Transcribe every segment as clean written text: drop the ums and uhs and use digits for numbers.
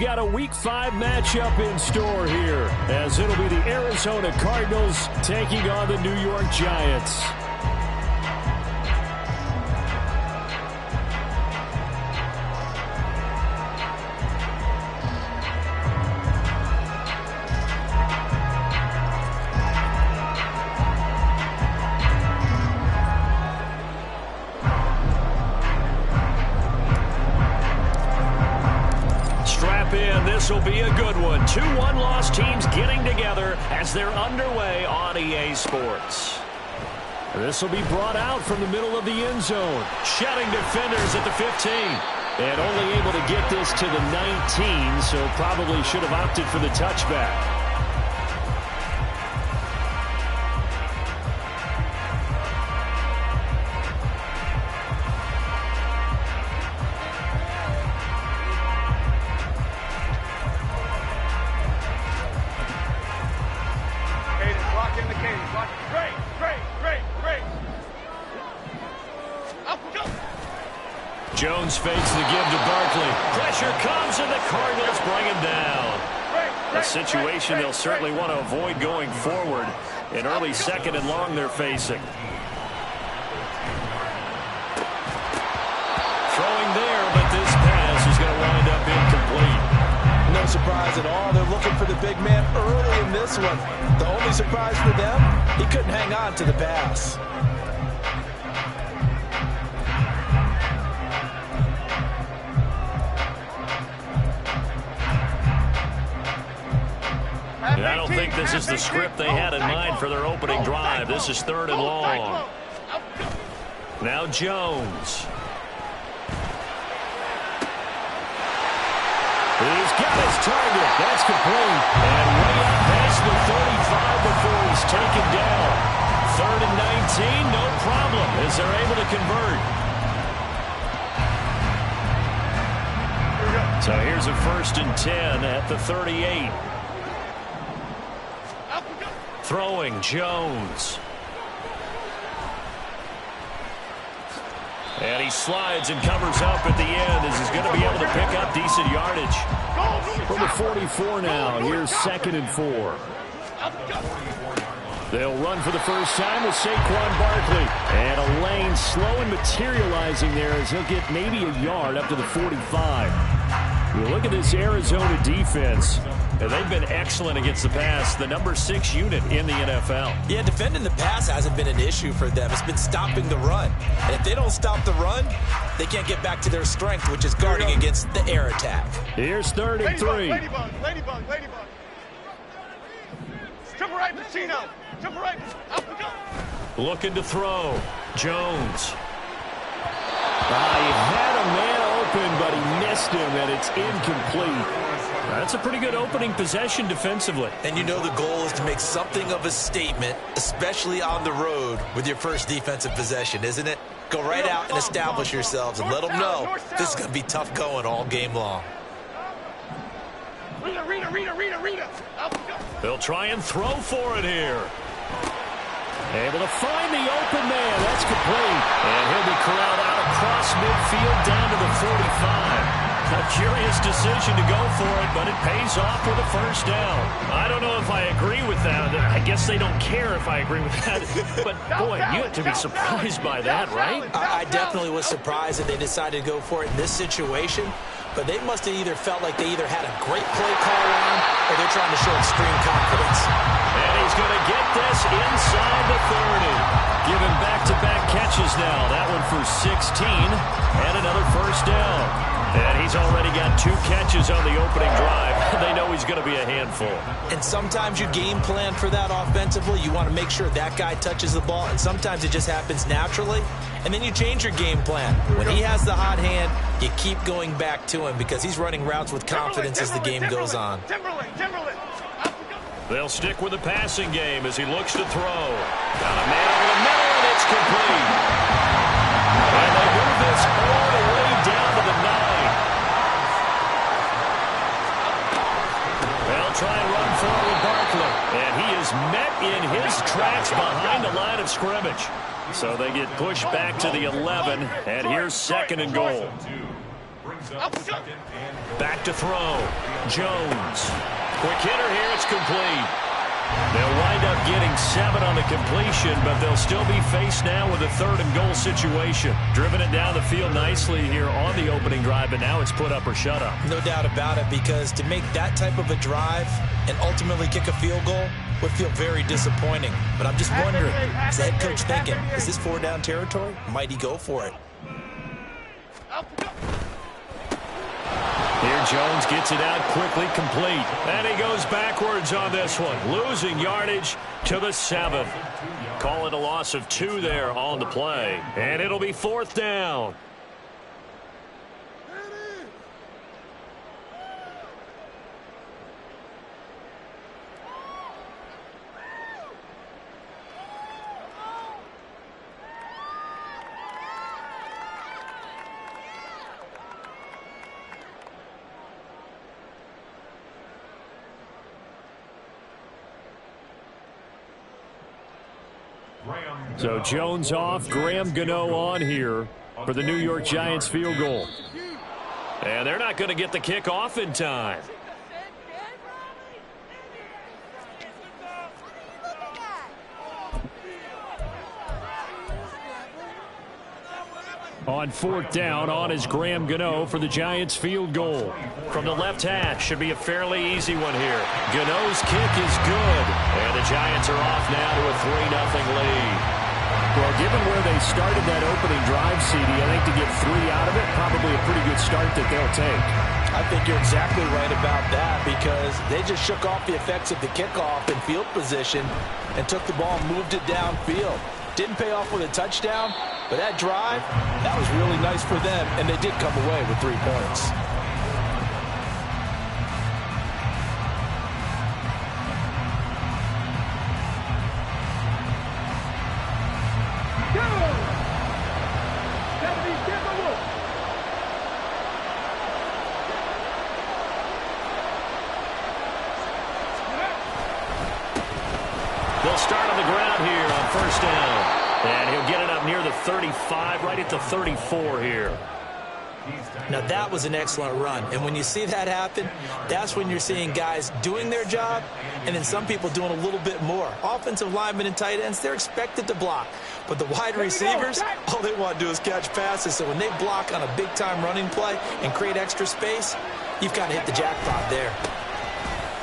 got a Week 5 matchup in store here, as it'll be the Arizona Cardinals taking on the New York Giants. This will be a good one. 2 one-loss teams getting together as they're underway on EA Sports. This will be brought out from the middle of the end zone. Shedding defenders at the 15. And only able to get this to the 19, so probably should have opted for the touchback. Jones fakes the give to Barkley. Pressure comes and the Cardinals bring him down. A situation they'll certainly want to avoid going forward. An early second and long they're facing. Throwing there, but this pass is going to wind up incomplete. No surprise at all. They're looking for the big man early in this one. The only surprise for them, he couldn't hang on to the pass. I don't think this is the script they had in mind for their opening drive. This is 3rd and long. Now Jones. He's got his target. That's complete. And way up past the 35 before he's taken down. 3rd and 19, no problem, as they're able to convert. So here's a 1st and 10 at the 38. Throwing Jones. And he slides and covers up at the end as he's going to be able to pick up decent yardage. From the 44 now, here's 2nd and 4. They'll run for the first time with Saquon Barkley. And a lane slow and materializing there as he'll get maybe a yard up to the 45. You look at this Arizona defense. They've been excellent against the pass, the number 6 unit in the NFL. Yeah, defending the pass hasn't been an issue for them. It's been stopping the run. And if they don't stop the run, they can't get back to their strength, which is guarding against the air attack. Here's 3rd and 3. Ladybug. Triple right, Pacino. Triple right. Up we go. Looking to throw. Jones. He had a man open, but he missed him, and it's incomplete. That's a pretty good opening possession defensively. And you know the goal is to make something of a statement, especially on the road with your first defensive possession, isn't it? Go right out and establish yourselves and let them know this is going to be tough going all game long. Rita. They'll try and throw for it here. Able to find the open man. That's complete. And he'll be corralled out across midfield down to the 45. A curious decision to go for it, but it pays off with a first down. I don't know if I agree with that. I guess they don't care if I agree with that. But, boy, you have to be surprised by that, right? I definitely was surprised that they decided to go for it in this situation. But they must have either felt like they either had a great play call on or they're trying to show extreme confidence. And he's going to get this inside the 30. Giving back-to-back catches now. That one for 16 and another first down. And he's already got 2 catches on the opening drive. They know he's going to be a handful. And sometimes you game plan for that offensively. You want to make sure that guy touches the ball. And sometimes it just happens naturally. And then you change your game plan. When he has the hot hand, you keep going back to him because he's running routes with confidence as the game goes on. Timberland. They'll stick with the passing game as he looks to throw. Got a man over the middle, and it's complete. And they move this all the way down to the 9. They'll try and run forward with Barkley. And he is met in his tracks behind the line of scrimmage. So they get pushed back to the 11, and here's 2nd and goal. Back to throw. Jones. Quick hitter here. It's complete. They'll wind up getting 7 on the completion, but they'll still be faced now with a 3rd and goal situation. Driven it down the field nicely here on the opening drive, but now it's put up or shut up. No doubt about it, because to make that type of a drive and ultimately kick a field goal would feel very disappointing. But I'm just wondering, is the head coach thinking, is this 4-down territory? Might he go for it? Here Jones gets it out quickly, complete. And he goes backwards on this one, losing yardage to the 7. Call it a loss of 2 there on the play. And it'll be 4th down. So Jones off, Graham Gano on here for the New York Giants field goal. And they're not going to get the kick off in time. On 4th down, on is Graham Gano for the Giants field goal. From the left hash, should be a fairly easy one here. Gano's kick is good. And the Giants are off now to a 3-0 lead. Well, given where they started that opening drive, CD, I think to get 3 out of it, probably a pretty good start that they'll take. I think you're exactly right about that, because they just shook off the effects of the kickoff in field position and took the ball and moved it downfield. Didn't pay off with a touchdown, but that drive, that was really nice for them, and they did come away with 3 points. They'll start on the ground here on 1st down. And he'll get it up near the 35, right at the 34 here. Now, that was an excellent run. And when you see that happen, that's when you're seeing guys doing their job and then some people doing a little bit more. Offensive linemen and tight ends, they're expected to block. But the wide receivers, all they want to do is catch passes. So when they block on a big-time running play and create extra space, you've kind of hit the jackpot there.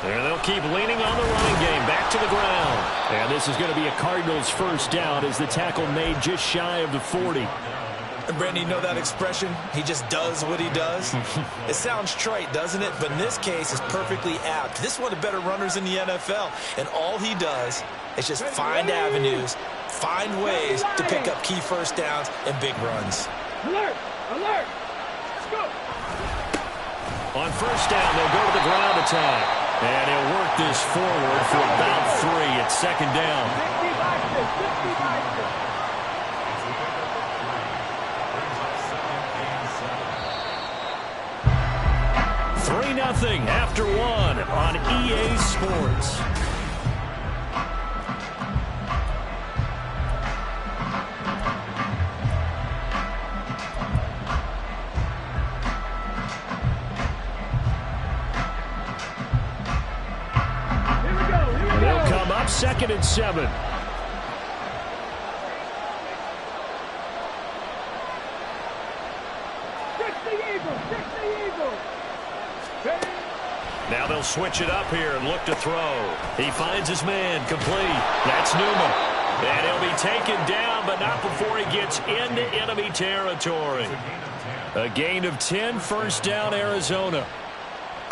And they'll keep leaning on the running game. Back to the ground. And this is going to be a Cardinals 1st down as the tackle made just shy of the 40. And Brandon, you know that expression? He just does what he does. It sounds trite, doesn't it? But in this case, it's perfectly apt. This is one of the better runners in the NFL. And all he does is just find avenues, find ways to pick up key 1st downs and big runs. Alert! Alert! Let's go! On 1st down, they'll go to the ground attack. And he'll work this forward for about 3 at 2nd down. 3-0 after 1 on EA Sports. They'll come up 2nd and 7. Now they'll switch it up here and look to throw. He finds his man, complete. That's Newman. And he'll be taken down, but not before he gets into enemy territory. A gain of 10, 1st down, Arizona.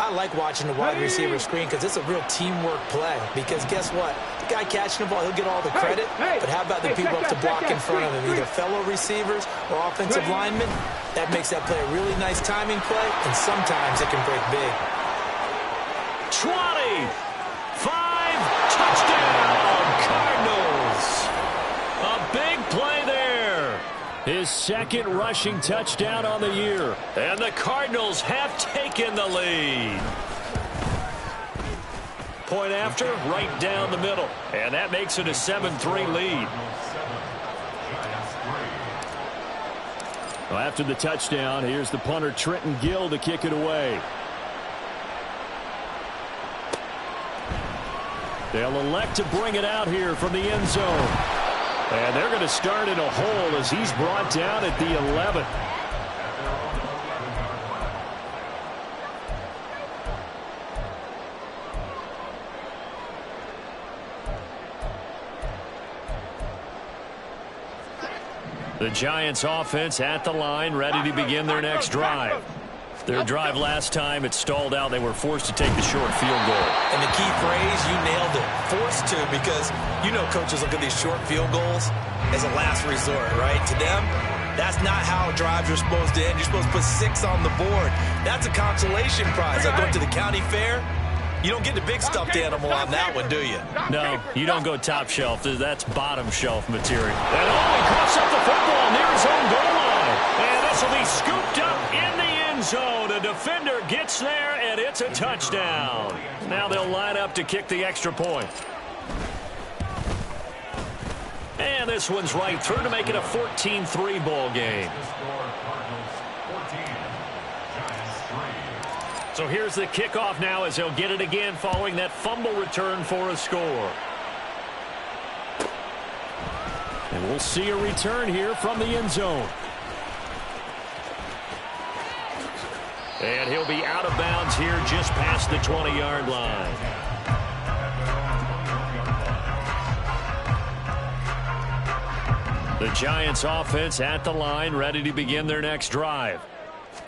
I like watching the wide receiver screen because it's a real teamwork play. Because guess what? The guy catching the ball, he'll get all the credit. But how about the people up to block in front of him, either fellow receivers or offensive linemen? That makes that play a really nice timing play, and sometimes it can break big. 20, 5, touchdown, Cardinals. A big play there. His 2nd rushing touchdown on the year. And the Cardinals have taken the lead. Point after, right down the middle. And that makes it a 7-3 lead. Well, after the touchdown, here's the punter, Trenton Gill, to kick it away. They'll elect to bring it out here from the end zone. And they're going to start in a hole as he's brought down at the 11. The Giants offense at the line, ready to begin their next drive. Their drive last time, it stalled out. They were forced to take the short field goal. And the key phrase, you nailed it, forced to, because you know coaches look at these short field goals as a last resort, right? To them, that's not how drives are supposed to end. You're supposed to put 6 on the board. That's a consolation prize. Like going to the county fair, you don't get the big stuffed animal on that one, do you? No, you don't go top shelf. That's bottom shelf material. And he coughs up the football near his own goal line. And this will be scooped up in the end zone. A defender gets there, and it's a touchdown. Now they'll line up to kick the extra point. And this one's right through to make it a 14-3 ball game. So here's the kickoff now as he'll get it again following that fumble return for a score. And we'll see a return here from the end zone. And he'll be out of bounds here just past the 20-yard line. The Giants offense at the line, ready to begin their next drive.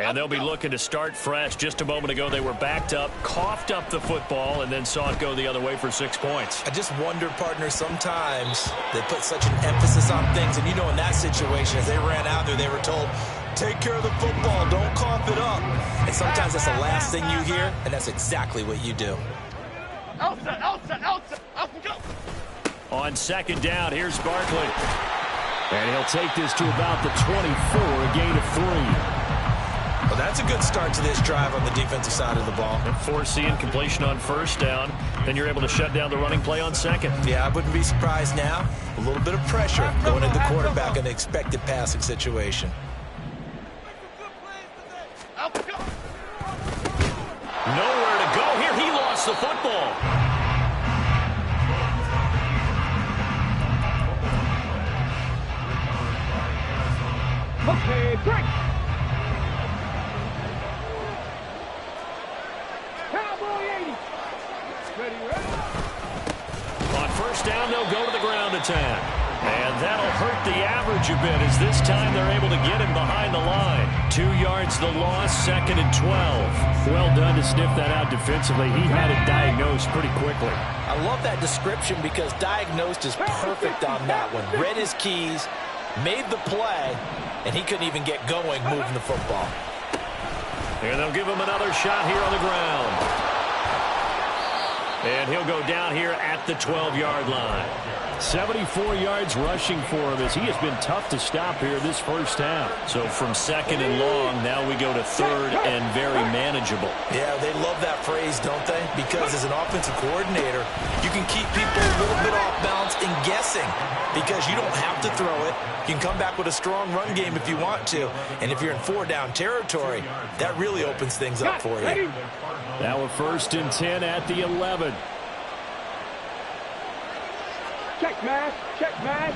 And they'll be looking to start fresh. Just a moment ago, they were backed up, coughed up the football, and then saw it go the other way for 6 points. I just wonder, partner, sometimes they put such an emphasis on things. And, you know, in that situation, as they ran out there, they were told, take care of the football, don't cough it up. And sometimes that's the last thing you hear, and that's exactly what you do. On second down, here's Barkley. And he'll take this to about the 24, a gain of 3. Well, that's a good start to this drive on the defensive side of the ball. And forcing completion on first down. Then you're able to shut down the running play on second. Yeah, I wouldn't be surprised now. A little bit of pressure going at the quarterback in an expected passing situation. Nowhere to go here. He lost the football. Okay, break. On first down, they'll go to the ground attack. And that'll hurt the average a bit as this time they're able to get him behind the line. 2 yards the loss, second and 12. Well done to sniff that out defensively. He had it diagnosed pretty quickly. I love that description because diagnosed is perfect on that one. Read his keys, made the play, and he couldn't even get going moving the football. And they'll give him another shot here on the ground. And he'll go down here at the 12-yard line. 74 yards rushing for him as he has been tough to stop here this first half. So from second and long, now we go to third and very manageable. Yeah, they love that phrase, don't they? Because as an offensive coordinator, you can keep people a little bit off balance and guessing because you don't have to throw it. You can come back with a strong run game if you want to. And if you're in 4-down territory, that really opens things up for you. Now a first and 10 at the 11. Check, man. Check, man.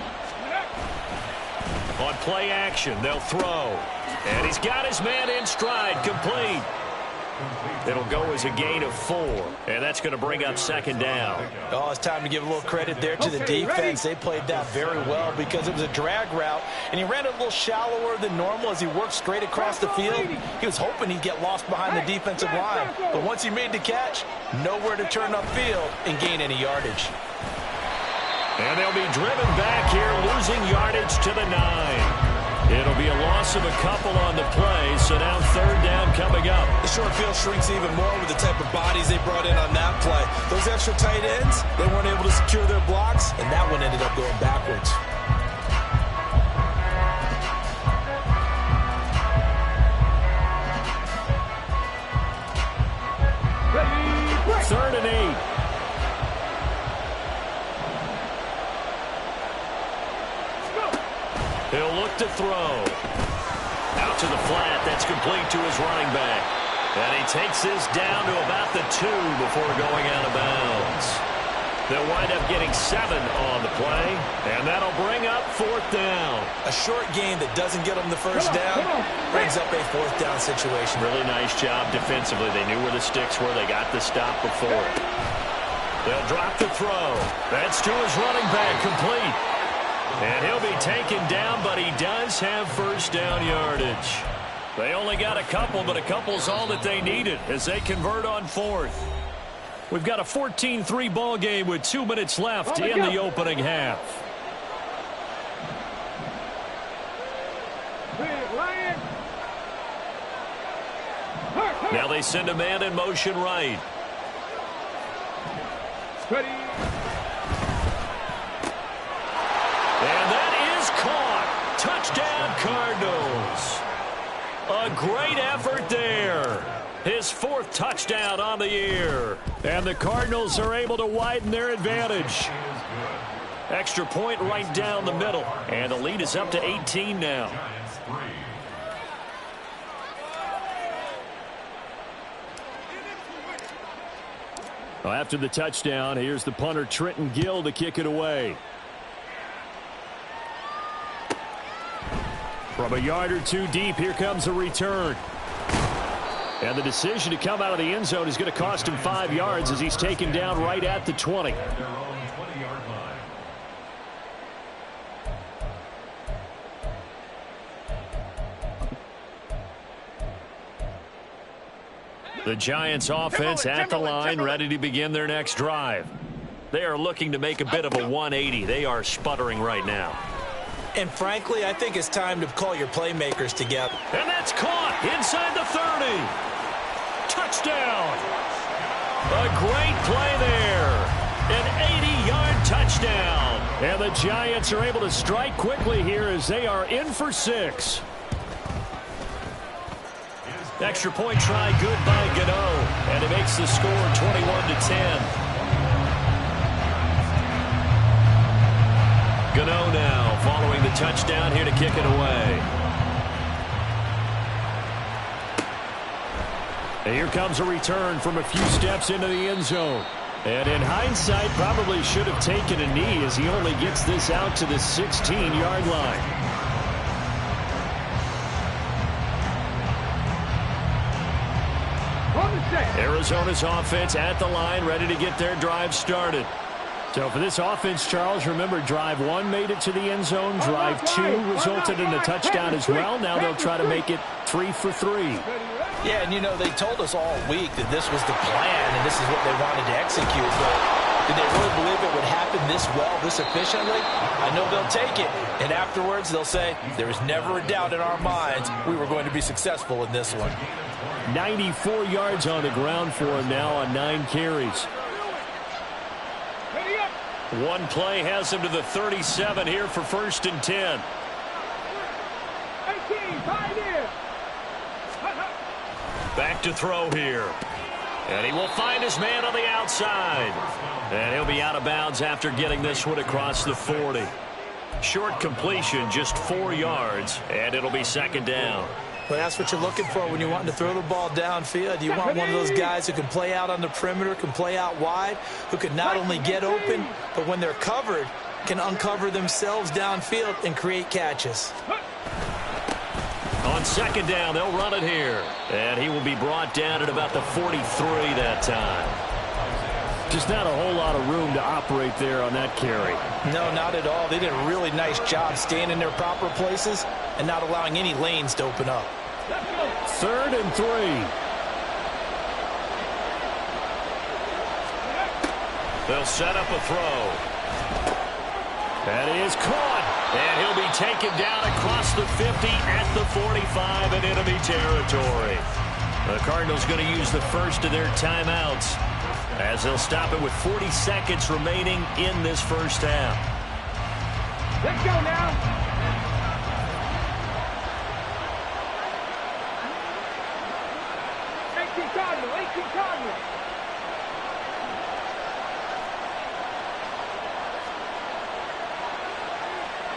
On play action, they'll throw. And he's got his man in stride, complete. It'll go as a gain of 4. And that's going to bring up second down. Oh, it's time to give a little credit there to the defense. They played that very well because it was a drag route. And he ran it a little shallower than normal as he worked straight across the field. He was hoping he'd get lost behind the defensive line. But once he made the catch, nowhere to turn upfield and gain any yardage. And they'll be driven back here, losing yardage to the 9. It'll be a loss of a couple on the play, so now third down coming up. The short field shrinks even more with the type of bodies they brought in on that play. Those extra tight ends, they weren't able to secure their blocks, and that one ended up going backwards. Third and 8. He'll look to throw. Out to the flat. That's complete to his running back. And he takes this down to about the 2 before going out of bounds. They'll wind up getting 7 on the play, and that'll bring up 4th down. A short game that doesn't get them the first down brings up a 4th down situation. Really nice job defensively. They knew where the sticks were. They got the stop before. They'll drop the throw. That's to his running back, complete. And he'll be taken down, but he does have first down yardage. They only got a couple, but a couple's all that they needed as they convert on 4th. We've got a 14-3 ball game with 2 minutes left in the opening half. Now they send a man in motion right. And that is caught. Touchdown, Cardinals. A great effort there. His 4th touchdown on the year. And the Cardinals are able to widen their advantage. Extra point right down the middle. And the lead is up to 18 now. Well, after the touchdown, here's the punter Trenton Gill to kick it away. From a yard or 2 deep, here comes a return. And the decision to come out of the end zone is going to cost him 5 yards as he's taken down right at the 20. The Giants offense at the line, ready to begin their next drive. They are looking to make a bit of a 180. They are sputtering right now. And frankly, I think it's time to call your playmakers together. And that's caught inside the 30. Touchdown. A great play there. An 80-yard touchdown. And the Giants are able to strike quickly here as they are in for 6. Extra point try good by Gano. And it makes the score 21-10. Gano now following the touchdown here to kick it away. And here comes a return from a few steps into the end zone. And in hindsight, probably should have taken a knee as he only gets this out to the 16-yard line. Arizona's offense at the line, ready to get their drive started. So for this offense, Charles, remember, drive 1 made it to the end zone. Drive 2 resulted in a touchdown as well. Now they'll try to make it 3 for 3. Yeah, and you know, they told us all week that this was the plan and this is what they wanted to execute. But did they really believe it would happen this well, this efficiently? I know they'll take it. And afterwards, they'll say, there was never a doubt in our minds we were going to be successful in this one. 94 yards on the ground for him now on 9 carries. One play has him to the 37 here for 1st and 10. Back to throw here. And he will find his man on the outside. And he'll be out of bounds after getting this one across the 40. Short completion, just 4 yards, and it'll be 2nd down. Well, that's what you're looking for when you're wanting to throw the ball downfield. You want one of those guys who can play out on the perimeter, can play out wide, who can not only get open, but when they're covered, can uncover themselves downfield and create catches. On 2nd down, they'll run it here. And he will be brought down at about the 43 that time. Just not a whole lot of room to operate there on that carry. No, not at all. They did a really nice job staying in their proper places and not allowing any lanes to open up. 3rd and 3. They'll set up a throw. That is caught. And he'll be taken down across the 50 at the 45 in enemy territory. The Cardinals going to use the first of their timeouts as they'll stop it with 40 seconds remaining in this first half. Let's go now. Cardinals.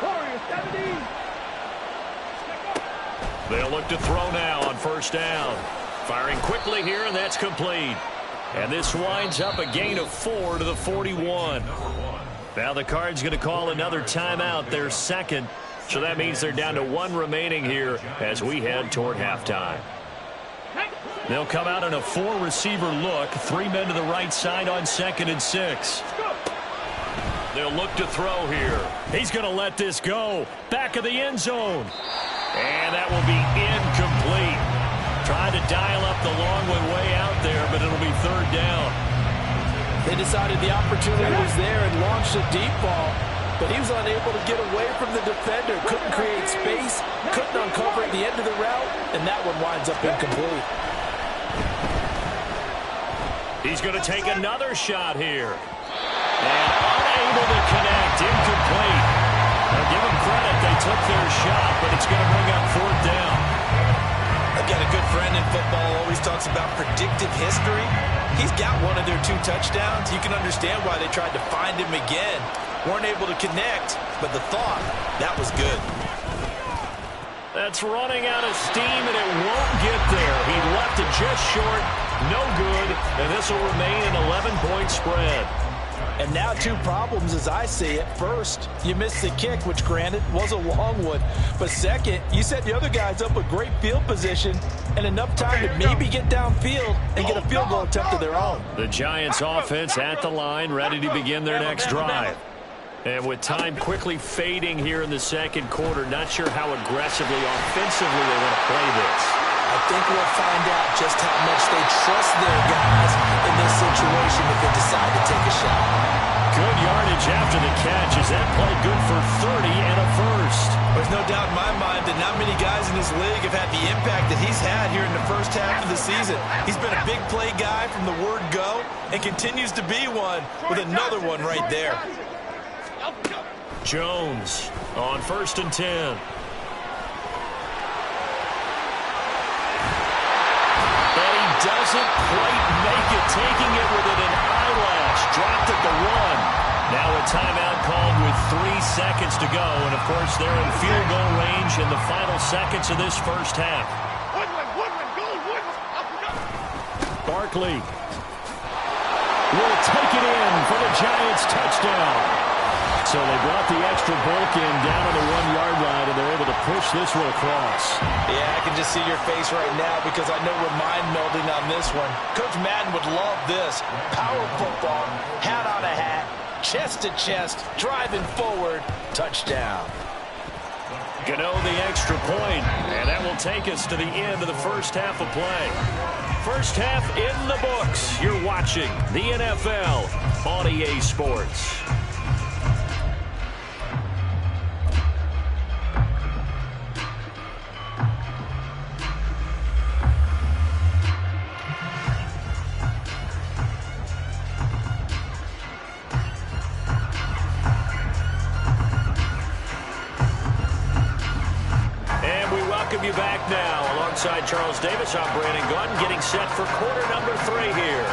Warriors 17. They'll look to throw now on first down. Firing quickly here, and that's complete. And this winds up a gain of 4 to the 41. Now the Cards going to call another timeout, their second. So that means they're down to 1 remaining here as we head toward halftime. They'll come out in a 4-receiver look. 3 men to the right side on 2nd and 6. They'll look to throw here. He's going to let this go. Back of the end zone. And that will be incomplete. Trying to dial up the long one way out there, but it'll be 3rd down. They decided the opportunity was there and launched a deep ball, but he was unable to get away from the defender. Couldn't create space, couldn't uncover at the end of the route, and that one winds up incomplete. He's going to take another shot here. And unable to connect, incomplete. Now give them credit, they took their shot, but it's going to bring up 4th down. I've got a good friend in football, always talks about predictive history. He's got one of their 2 touchdowns. You can understand why they tried to find him again. Weren't able to connect, but the thought, that was good. That's running out of steam, and it won't get there. He left it just short, no good, and this will remain an 11-point spread. And now 2 problems as I see it. First, you missed the kick, which granted was a long one. But second, you set the other guys up with great field position and enough time to maybe get downfield and get a field goal attempt of their own. The Giants offense at the line, ready to begin their next drive. And with time quickly fading here in the 2nd quarter, not sure how aggressively, offensively they want to play this. I think we'll find out just how much they trust their guys in this situation if they decide to take a shot. Good yardage after the catch. Is that play good for 30 and a first? There's no doubt in my mind that not many guys in this league have had the impact that he's had here in the first half of the season. He's been a big play guy from the word go and continues to be one with another one right there. Jones on 1st and 10. Doesn't quite make it, taking it within an eyelash. Dropped at the 1. Now a timeout called with 3 seconds to go. And, of course, they're in field goal range in the final seconds of this first half. Barkley will take it in for the Giants touchdown. So they brought the extra bulk in down on the 1-yard line, and they're able to push this one across. Yeah, I can just see your face right now because I know we're mind melding on this one. Coach Madden would love this. Power football, hat on a hat, chest to chest, driving forward, touchdown. Gano the extra point, and that will take us to the end of the first half of play. First half in the books. You're watching the NFL on EA Sports. You back now alongside Charles Davis. I'm Brandon Gunn, getting set for quarter number 3 here.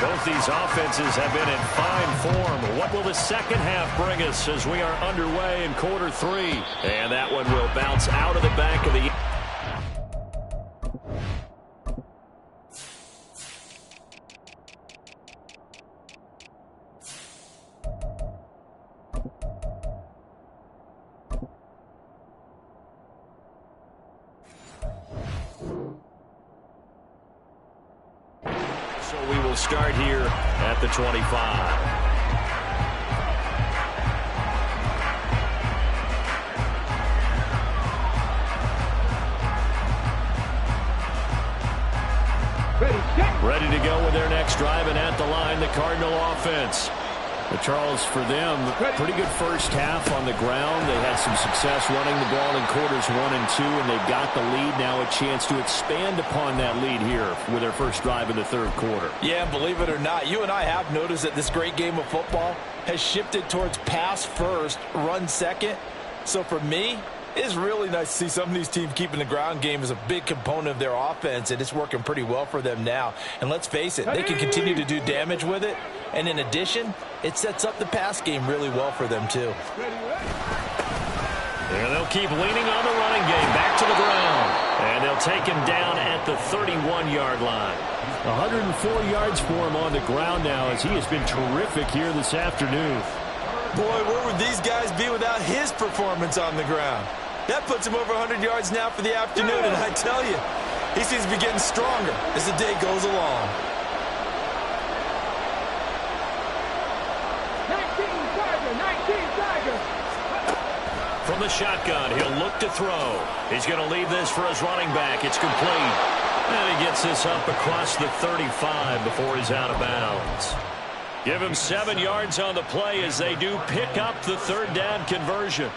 Both these offenses have been in fine form. What will the second half bring us as we are underway in quarter 3? And that one will bounce out of the back of the... Start here at the 25. Ready to go with their next drive, and at the line, the Cardinal offense. But Charles, for them, pretty good first half on the ground. They had some success running the ball in quarters 1 and 2, and they've got the lead now, a chance to expand upon that lead here with their first drive in the 3rd quarter. Yeah, believe it or not, you and I have noticed that this great game of football has shifted towards pass first, run second. So for me, it's really nice to see some of these teams keeping the ground game as a big component of their offense, and it's working pretty well for them now. And let's face it, they can continue to do damage with it. And in addition, it sets up the pass game really well for them too. And they'll keep leaning on the running game. Back to the ground. And they'll take him down at the 31-yard line. 104 yards for him on the ground now as he has been terrific here this afternoon. Boy, where would these guys be without his performance on the ground? That puts him over 100 yards now for the afternoon, and I tell you, he seems to be getting stronger as the day goes along. 19 Tiger. From the shotgun, he'll look to throw. He's going to leave this for his running back. It's complete. And he gets this up across the 35 before he's out of bounds. Give him 7 yards on the play as they do pick up the third down conversion.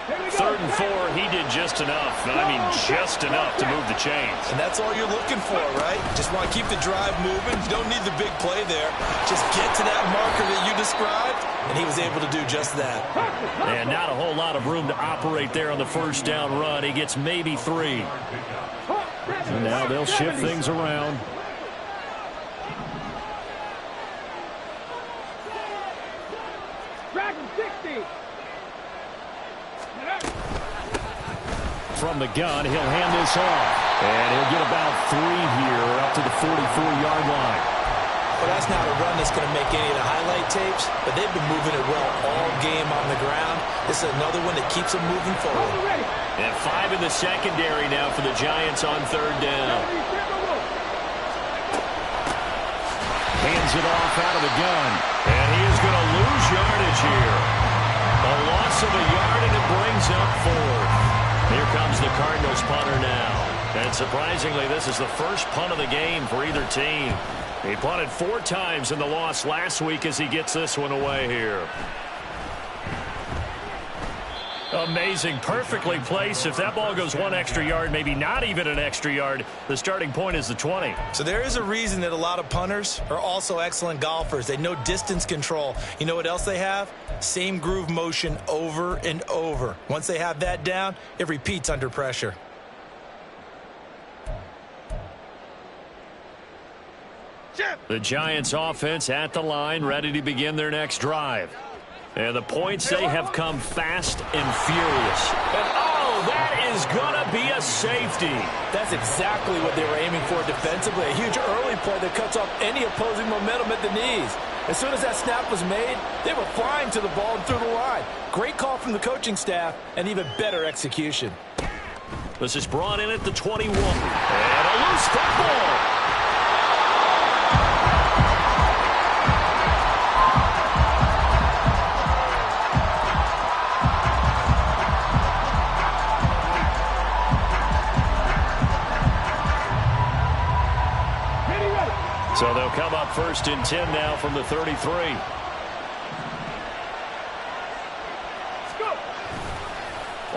3rd and 4, he did just enough. And I mean just enough to move the chains. And that's all you're looking for, right? Just want to keep the drive moving. You don't need the big play there. Just get to that marker that you described, and he was able to do just that. And not a whole lot of room to operate there on the first down run. He gets maybe 3. And now they'll shift things around. From the gun, he'll hand this off. And he'll get about 3 here up to the 44-yard line. Well, that's not a run that's going to make any of the highlight tapes, but they've been moving it well all game on the ground. This is another one that keeps them moving forward. And 5 in the secondary now for the Giants on 3rd down. Hands it off out of the gun. And he is going to lose yardage here. A loss of a yard, and it brings up 4th. Here comes the Cardinals punter now. And surprisingly, this is the first punt of the game for either team. He punted 4 times in the loss last week as he gets this one away here. Amazing. Perfectly placed. If that ball goes 1 extra yard, maybe not even an extra yard, the starting point is the 20. So there is a reason that a lot of punters are also excellent golfers. They know distance control. You know what else they have? Same groove motion over and over. Once they have that down, it repeats under pressure. The Giants offense at the line, ready to begin their next drive. And the points, they have come fast and furious. And oh, that is going to be a safety. That's exactly what they were aiming for defensively. A huge early play that cuts off any opposing momentum at the knees. As soon as that snap was made, they were flying to the ball and through the line. Great call from the coaching staff and even better execution. This is brought in at the 21. And a loose football. So they'll come up 1st and 10 now from the 33.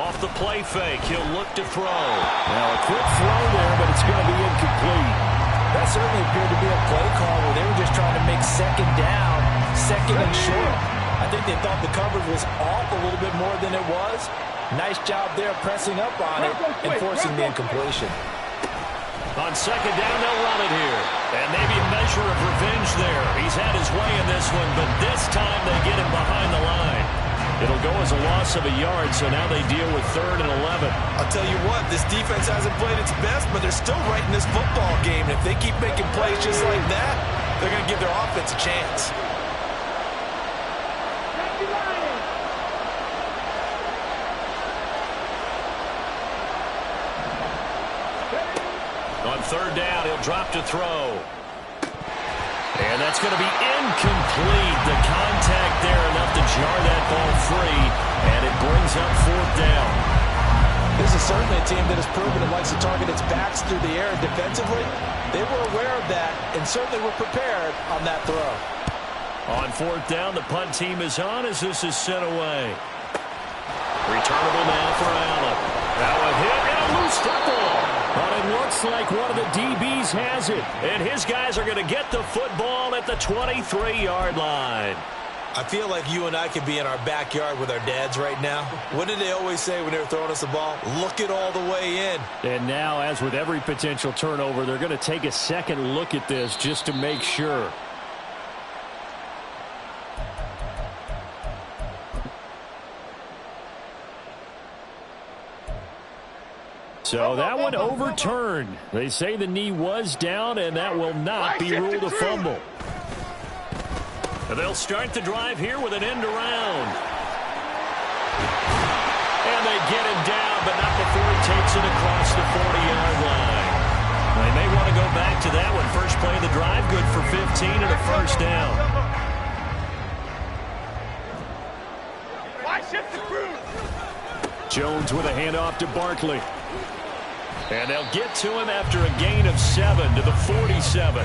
Off the play fake, he'll look to throw. Now a quick throw there, but it's going to be incomplete. That certainly appeared to be a play call where they were just trying to make 2nd down, 2nd and short. I think they thought the coverage was off a little bit more than it was. Nice job there pressing up on it and forcing the incompletion. On 2nd down, they'll run it here. And maybe a measure of revenge there. He's had his way in this one, but this time they get him behind the line. It'll go as a loss of a yard, so now they deal with 3rd and 11. I'll tell you what, this defense hasn't played its best, but they're still right in this football game. And if they keep making plays just like that, they're going to give their offense a chance. On 3rd down, he'll drop to throw. And that's going to be incomplete. The contact there enough to jar that ball free, and it brings up 4th down. This is certainly a team that has proven it likes to target its backs through the air defensively. They were aware of that and certainly were prepared on that throw. On 4th down, the punt team is on as this is sent away. Returnable now for Allen. Now a hit and a loose football. But it looks like one of the DBs has it. And his guys are going to get the football at the 23-yard line. I feel like you and I could be in our backyard with our dads right now. What did they always say when they were throwing us the ball? Look it all the way in. And now, as with every potential turnover, they're going to take a second look at this just to make sure. So that one overturned. They say the knee was down, and that will not be ruled a fumble. And they'll start the drive here with an end around. And they get him down, but not before he takes it across the 40-yard line. They may want to go back to that one. First play of the drive, good for 15 and a first down. Jones with a handoff to Barkley. And they'll get to him after a gain of 7 to the 47.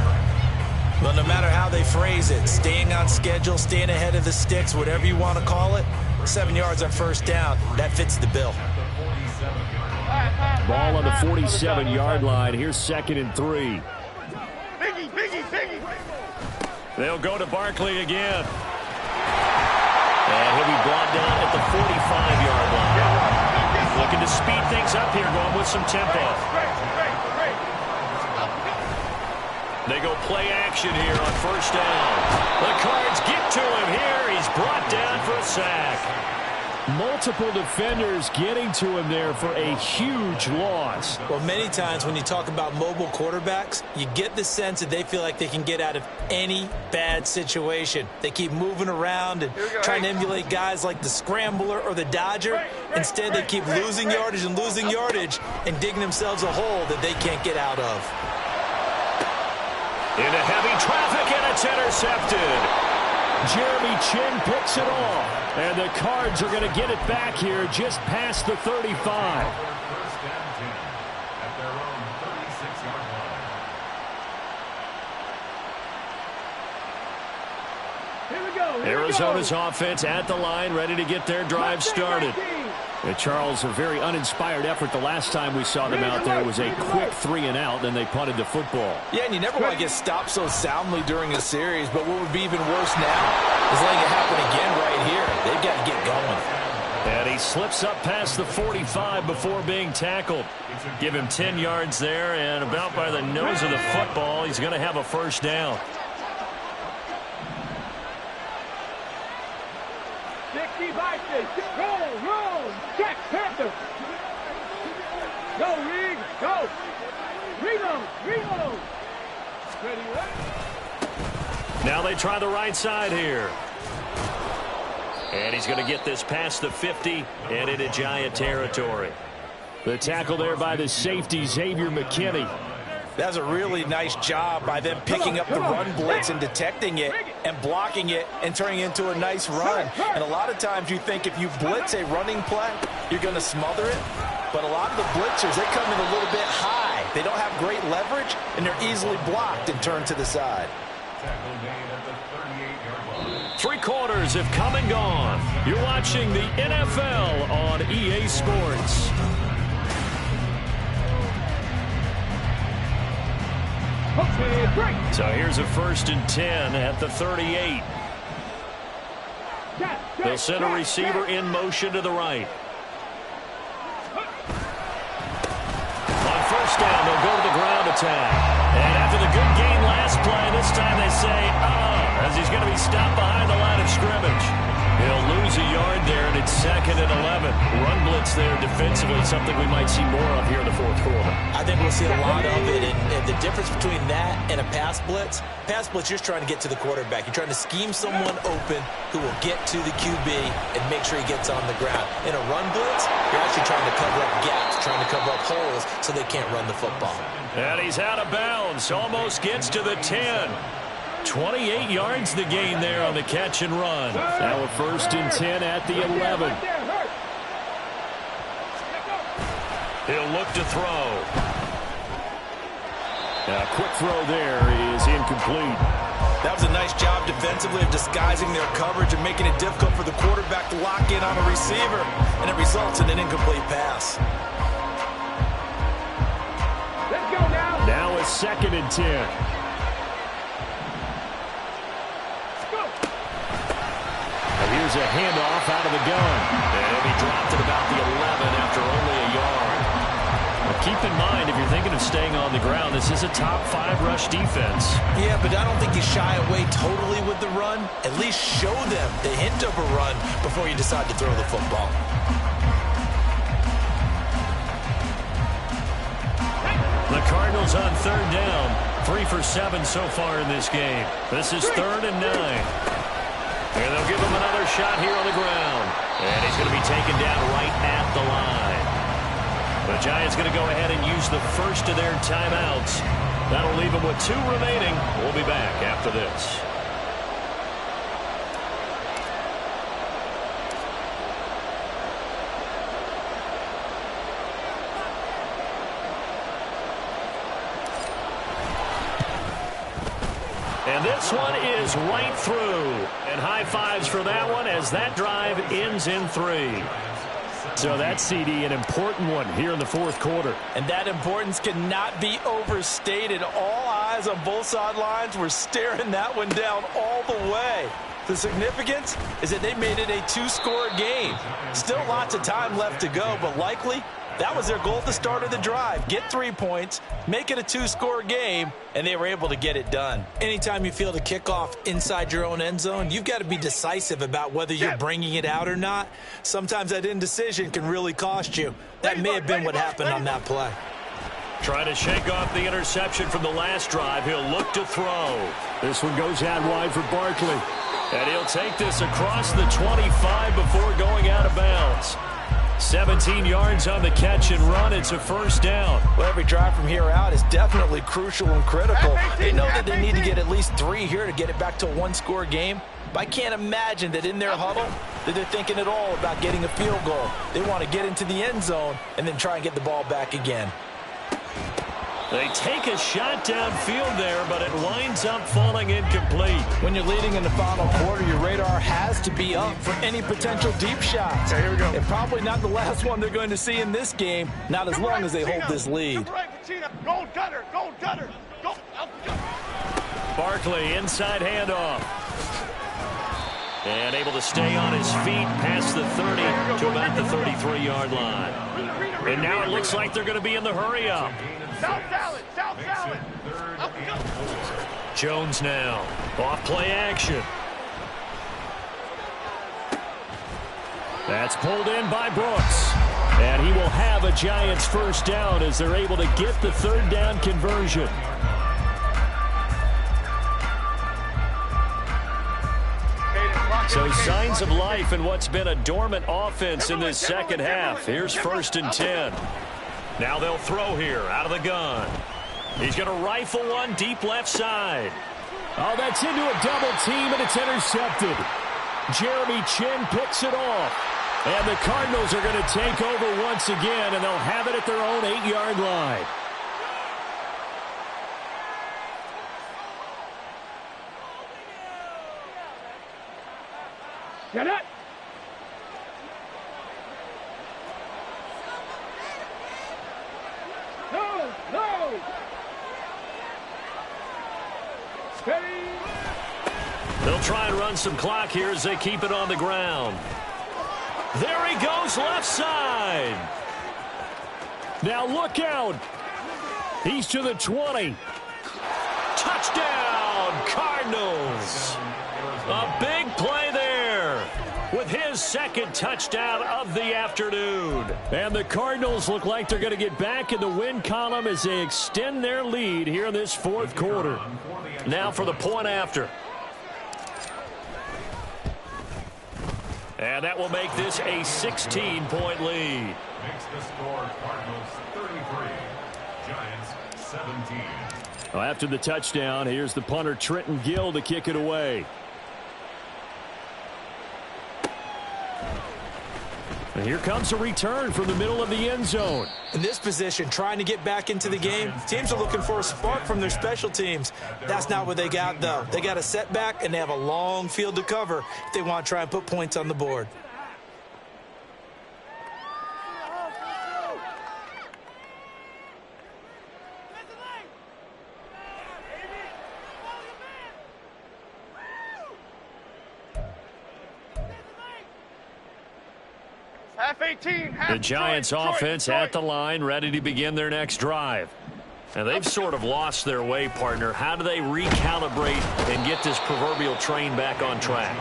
Well, no matter how they phrase it, staying on schedule, staying ahead of the sticks, whatever you want to call it, 7 yards on first down, that fits the bill. Ball on the 47-yard line. Here's 2nd and 3. They'll go to Barkley again. And he'll be brought down at the 45-yard line. Looking to speed things up here, going with some tempo. They go play action here on first down. The Cards get to him here. He's brought down for a sack. Multiple defenders getting to him there for a huge loss. Well, many times when you talk about mobile quarterbacks, you get the sense that they feel like they can get out of any bad situation. They keep moving around and trying to emulate guys like the Scrambler or the Dodger. Instead, they keep losing yardage and digging themselves a hole that they can't get out of. Into heavy traffic, and it's intercepted. Jeremy Chin picks it off, and the Cards are going to get it back here just past the 35. Arizona's offense at the line, ready to get their drive started. Charles, a very uninspired effort the last time we saw them out there. It was a quick 3-and-out, then they punted the football. Yeah, and you never want to get stopped so soundly during a series, but what would be even worse now is letting it happen again right here. They've got to get going. And he slips up past the 45 before being tackled. Give him 10 yards there, and about by the nose of the football, he's going to have a first down. 60 by 6. Roll. Check. Panther. Go, Reed. Go. Reload. Ready, Now they try the right side here. And he's going to get this past the 50 and into Giant territory. The tackle there by the safety, Xavier McKinney. That was a really nice job by them picking up the run blitz and detecting it and blocking it and turning it into a nice run. And a lot of times you think if you blitz a running play, you're going to smother it. But a lot of the blitzers, they come in a little bit high. They don't have great leverage, and they're easily blocked and turned to the side. 3 quarters have come and gone. You're watching the NFL on EA Sports. So here's a 1st and 10 at the 38. They'll send a receiver in motion to the right. On first down, they'll go to the ground attack. And after the good game last play, this time they say, as he's going to be stopped behind the line of scrimmage. He'll lose a yard there, and it's 2nd and 11. Run blitz there defensively, something we might see more of here in the 4th quarter. I think we'll see a lot of it, and the difference between that and a pass blitz, you're just trying to get to the quarterback. You're trying to scheme someone open who will get to the QB and make sure he gets on the ground. In a run blitz, you're actually trying to cover up gaps, trying to cover up holes so they can't run the football. And he's out of bounds, almost gets to the 10. 28 yards the gain there on the catch and run. Now a 1st and 10 at the 11. He'll look to throw. A quick throw there is incomplete. That was a nice job defensively of disguising their coverage and making it difficult for the quarterback to lock in on a receiver, and it results in an incomplete pass. Let's go now. Now a 2nd and 10. Here's a handoff out of the gun. And he dropped it about the 11 after only a yard. Well, keep in mind, if you're thinking of staying on the ground, this is a top 5 rush defense. Yeah, but I don't think you shy away totally with the run. At least show them the hint of a run before you decide to throw the football. The Cardinals on third down. 3 for 7 so far in this game. This is 3rd and 9. And they'll give him another shot here on the ground. And he's going to be taken down right at the line. The Giants going to go ahead and use the first of their timeouts. That'll leave them with 2 remaining. We'll be back after this. And this one is right through. And high fives for that one as that drive ends in 3. So that's, CD, an important one here in the 4th quarter. And that importance cannot be overstated. All eyes on both sidelines were staring that one down all the way. The significance is that they made it a 2-score game. Still lots of time left to go, but likely that was their goal at the start of the drive. Get 3 points, make it a 2-score game, and they were able to get it done. Anytime you field a kickoff inside your own end zone, you've got to be decisive about whether you're bringing it out or not. Sometimes that indecision can really cost you. That may have been what happened on that play. Trying to shake off the interception from the last drive. He'll look to throw. This one goes out wide for Barkley. And he'll take this across the 25 before going out of bounds. 17 yards on the catch and run. It's a 1st down. Well, every drive from here out is definitely crucial and critical. They know that they need to get at least 3 here to get it back to a 1-score game. But I can't imagine that in their huddle that they're thinking at all about getting a field goal. They want to get into the end zone and then try and get the ball back again. They take a shot downfield there, but it winds up falling incomplete. When you're leading in the final quarter, your radar has to be up for any potential deep shots. Okay, here we go. And probably not the last one they're going to see in this game, not as long as they hold this lead. Gold cutter, gold cutter, gold. Barkley, inside handoff. And able to stay on his feet past the 30 to about the 33-yard line. And now it looks like they're going to be in the hurry-up. South salad, south salad. Jones now. Off play action. That's pulled in by Brooks. And he will have a Giants 1st down as they're able to get the 3rd down conversion. So signs of life in what's been a dormant offense in this second half. Here's 1st and 10. Now they'll throw here out of the gun. He's going to rifle one deep left side. Oh, that's into a double team, and it's intercepted. Jeremy Chin picks it off. And the Cardinals are going to take over once again, and they'll have it at their own 8-yard line. Get it. No. Steady. They'll try and run some clock here as they keep it on the ground. There he goes, left side. Now look out. He's to the 20. Touchdown, Cardinals. A big play there with his 2nd touchdown of the afternoon. And the Cardinals look like they're going to get back in the win column as they extend their lead here in this 4th quarter. Now for the point after. And that will make this a 16-point lead. Makes the score Cardinals 33, Giants 17. Well, after the touchdown, here's the punter Trenton Gill to kick it away. And here comes a return from the middle of the end zone. In this position, trying to get back into the game, teams are looking for a spark from their special teams. That's not what they got, though. They got a setback, and they have a long field to cover if they want to try and put points on the board. Half 18. Half The Giants offense at the line, ready to begin their next drive. And they've sort of lost their way, partner. How do they recalibrate and get this proverbial train back on track?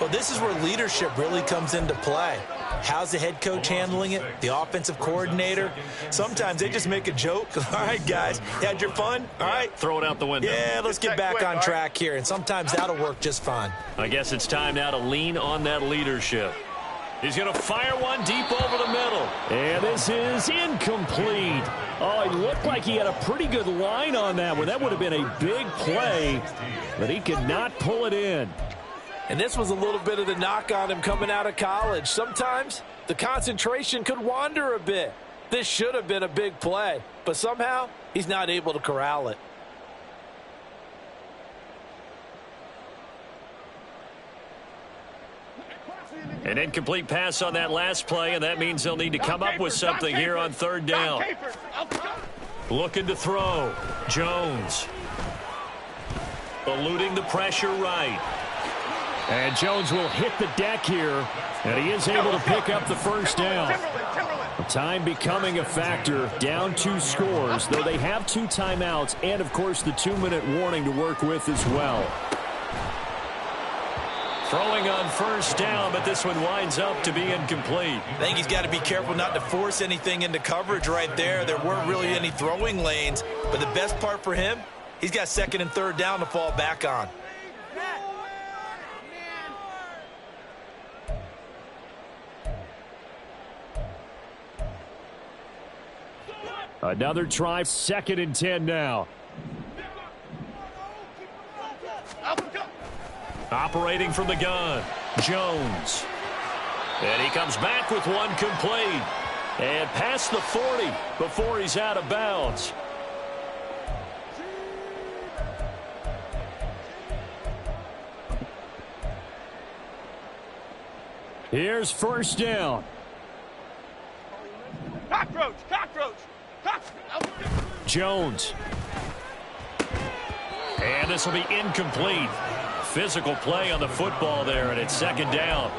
Well, this is where leadership really comes into play. How's the head coach handling it? The offensive coordinator? Sometimes they just make a joke. All right, guys, you had your fun? All right. Throw it out the window. Yeah, let's get back on track here, and sometimes that'll work just fine. I guess it's time now to lean on that leadership. He's going to fire one deep over the middle. And this is incomplete. Oh, it looked like he had a pretty good line on that one. That would have been a big play, but he could not pull it in. And this was a little bit of the knock on him coming out of college. Sometimes the concentration could wander a bit. This should have been a big play, but somehow he's not able to corral it. An incomplete pass on that last play, and that means they'll need to come up with something here on third down. Looking to throw. Jones. Eluding the pressure right. And Jones will hit the deck here, and he is able to pick up the first down. Time becoming a factor, down 2 scores, though they have 2 timeouts and, of course, the 2-minute warning to work with as well. Throwing on first down, but this one winds up to be incomplete. I think he's got to be careful not to force anything into coverage right there. There weren't really any throwing lanes, but the best part for him, he's got second and third down to fall back on. Another try, 2nd and 10 now. Operating from the gun, Jones. And he comes back with one complete. And past the 40 before he's out of bounds. Here's first down. Cockroach, cockroach, cockroach. Jones. And this will be incomplete. Physical play on the football there, and it's 2nd down.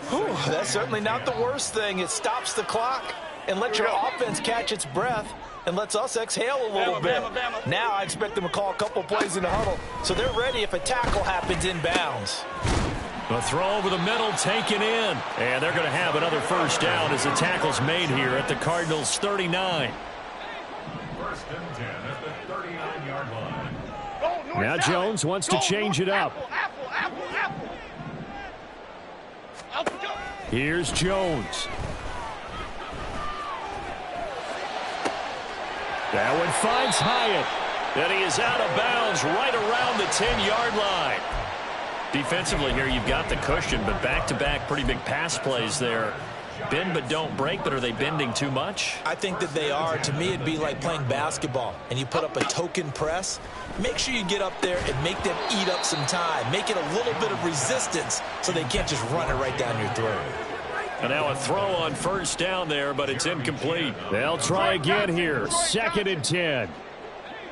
Whew, that's certainly not the worst thing. It stops the clock and lets your offense catch its breath and lets us exhale a little bit. Now I expect them to call a couple plays in the huddle, so they're ready if a tackle happens in bounds. A throw over the middle taken in. And they're going to have another first down as the tackle's made here at the Cardinals' 39. 1st and 10 at the 39-yard line. Now Jones wants to change it up. Here's Jones. That one finds Hyatt. And he is out of bounds right around the 10-yard line. Defensively here, you've got the cushion, but back-to-back pretty big pass plays there. Bend but don't break, but are they bending too much? I think that they are. To me, it'd be like playing basketball, and you put up a token press. Make sure you get up there and make them eat up some time. Make it a little bit of resistance so they can't just run it right down your throat. And now a throw on first down there, but it's incomplete. They'll try again here. 2nd and 10.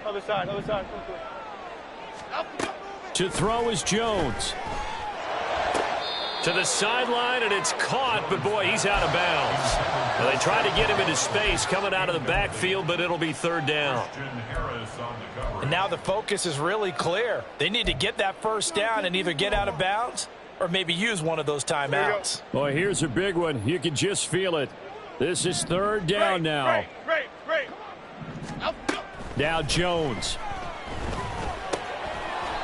Other side, other side. To throw is Jones. To the sideline, and it's caught, but boy, he's out of bounds. Well, they try to get him into space coming out of the backfield, but it'll be 3rd down. And now the focus is really clear. They need to get that first down and either get out of bounds or maybe use one of those timeouts. Boy, here's a big one. You can just feel it. This is 3rd down now. Great. Now Jones.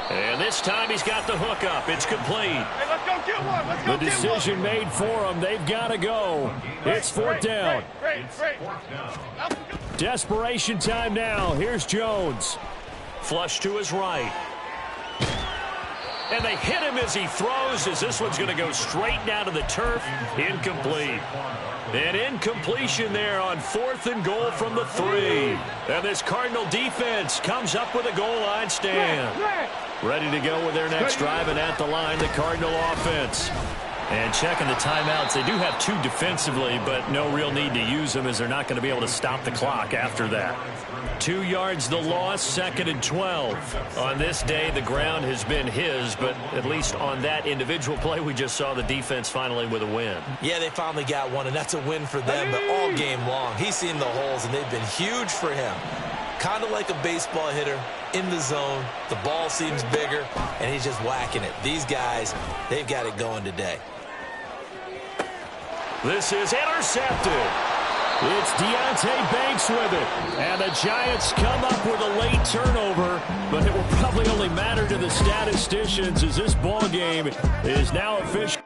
And this time he's got the hook up. It's complete. Hey, let's go get one. Let's go The decision made for them. They've got to go. It's 4th down. Great. Desperation time now. Here's Jones. Flush to his right. And they hit him as he throws, as this one's going to go straight down to the turf. Incomplete. An incompletion there on 4th and goal from the 3. And this Cardinal defense comes up with a goal line stand. Ready to go with their next drive, and at the line, the Cardinal offense. And checking the timeouts, they do have 2 defensively, but no real need to use them as they're not going to be able to stop the clock after that. 2 yards the loss, 2nd and 12. On this day, the ground has been his, but at least on that individual play, we just saw the defense finally with a win. Yeah, they finally got one, and that's a win for them, but all game long, he's seen the holes, and they've been huge for him. Kind of like a baseball hitter in the zone. The ball seems bigger, and he's just whacking it. These guys, they've got it going today. This is intercepted. It's Deonte Banks with it. And the Giants come up with a late turnover, but it will probably only matter to the statisticians as this ball game is now official.